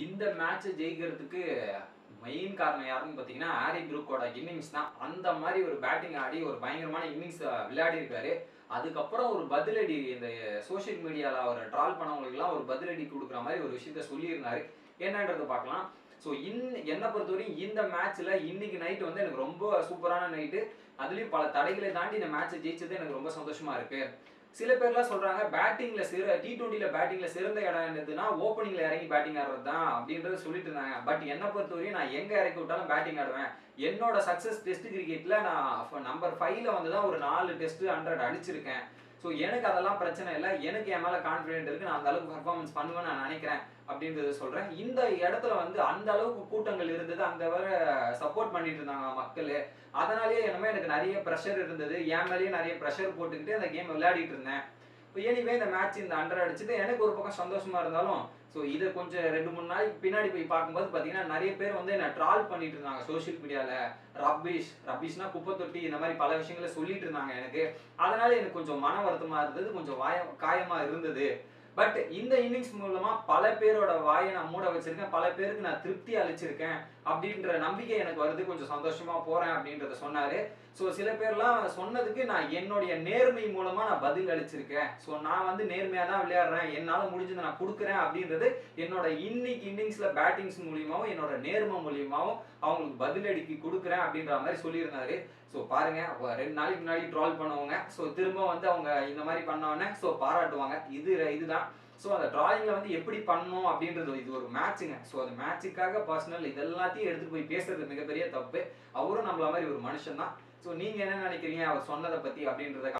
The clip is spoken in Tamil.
இந்த மேட்ச் ஜெயிக்கிறதுக்கு மெயின் காரணம் யாருன்னு பார்த்தீங்கன்னா ஹாரி ப்ரூக்கோட இன்னிங்ஸ் தான். அந்த மாதிரி ஒரு பேட்டிங் ஆடி ஒரு பயங்கரமான இன்னிங்ஸ் விளையாடி இருக்காரு. அதுக்கப்புறம் ஒரு பதிலடி இந்த சோஷியல் மீடியாவில் அவர் ட்ரால் பண்ணவங்களுக்குலாம் ஒரு பதிலடி கொடுக்குற மாதிரி ஒரு விஷயத்த சொல்லியிருந்தாரு. என்னன்றதை பார்க்கலாம். ஸோ என்னை பொறுத்தவரையும் இந்த மேட்ச்சில் இன்னைக்கு நைட்டு வந்து எனக்கு ரொம்ப சூப்பரான நைட்டு. அதுலேயும் பல தடைகளை தாண்டி இந்த மேட்ச்சை ஜெயிச்சது எனக்கு ரொம்ப சந்தோஷமா இருக்கு. சில பேர்லாம் சொல்றாங்க பேட்டிங்ல T20ல பேட்டிங்ல சிறந்த இடம் என்னதுன்னா ஓப்பனிங்ல இறங்கி பேட்டிங் ஆடுறது தான் அப்படின்றத சொல்லிட்டு இருந்தாங்க. பட் என்னை பொறுத்தவரையும் நான் எங்க இறக்கி விட்டாலும் பேட்டிங் ஆடுவேன். என்னோட சக்சஸ் டெஸ்ட் கிரிக்கெட்ல நான் நம்பர் 5ல வந்து தான் ஒரு 4 டெஸ்ட் 100 அடிச்சிருக்கேன். ஸோ எனக்கு அதெல்லாம் பிரச்சனை இல்லை. எனக்கு என் மேல கான்ஃபிடென்ட் இருக்கு. நான் அந்த அளவுக்கு பர்ஃபார்மன்ஸ் பண்ணுவேன்னு நான் நினைக்கிறேன் அப்படின்றத சொல்றேன். இந்த இடத்துல வந்து அந்த அளவுக்கு கூட்டங்கள் இருந்தது. அந்த வர சப்போர்ட் பண்ணிட்டு இருந்தாங்க மக்கள். அதனாலேயே என்னமோ எனக்கு நிறைய ப்ரெஷர் இருந்தது. என் மேலேயே நிறைய ப்ரெஷர் போட்டுக்கிட்டு அந்த கேம் விளையாடிட்டு இருந்தேன். எனிவே இந்த மேட்ச் இந்த 100 அடிச்சது எனக்கு ஒரு பக்கம் சந்தோஷமா இருந்தாலும், ஸோ இதை கொஞ்சம் 2-3 நாளைக்கு பின்னாடி போய் பார்க்கும்போது பார்த்தீங்கன்னா நிறைய பேர் வந்து என்ன ட்ரால் பண்ணிட்டு இருந்தாங்க சோஷியல் மீடியாவில். ரப்பீஷ்னா குப்பை தொட்டி இந்த மாதிரி பல விஷயங்களை சொல்லிட்டு இருந்தாங்க எனக்கு. அதனால எனக்கு கொஞ்சம் மன வருத்தமா இருந்தது, கொஞ்சம் காயமா இருந்தது. பட் இந்த இன்னிங்ஸ் மூலமா பல பேரோட வாயை நான் மூட வச்சிருக்கேன். பல பேருக்கு நான் திருப்தி அளிச்சிருக்கேன் அப்படின்ற நம்பிக்கை எனக்கு வருது. கொஞ்சம் சந்தோஷமா போறேன் அப்படின்றத சொன்னாரு. ஸோ சில பேர்லாம் சொன்னதுக்கு நான் என்னுடைய நேர்மை மூலமா நான் பதில் அளிச்சிருக்கேன். ஸோ நான் வந்து நேர்மையா தான் விளையாடுறேன். என்னால் முடிஞ்சதை நான் கொடுக்குறேன் அப்படின்றது என்னோட இன்னைக்கு இன்னிங்ஸ்ல பேட்டிங்ஸ் மூலியமாவும் என்னோட நேர்மை மூலியமாவும் அவங்களுக்கு பதிலடிக்கு கொடுக்குறேன் அப்படின்ற மாதிரி சொல்லியிருந்தாரு. ஸோ பாருங்க 2 நாளைக்கு முன்னாடி ட்ரால் பண்ணுவாங்க. ஸோ திரும்ப வந்து அவங்க இந்த மாதிரி பண்ணோன்னே ஸோ பாராட்டுவாங்க. இதுதான். ஸோ அந்த டிராயிங்ல வந்து எப்படி பண்ணணும் அப்படின்றது இது ஒரு மேட்சுங்க. ஸோ அந்த மேட்சுக்காக பர்சனல் இது எல்லாத்தையும் எடுத்துட்டு போய் பேசுறது மிகப்பெரிய தப்பு. அவரும் நம்மள மாதிரி ஒரு மனுஷன் தான். ஸோ நீங்க என்ன நினைக்கிறீங்க அவர் சொன்னதை பத்தி அப்படின்றத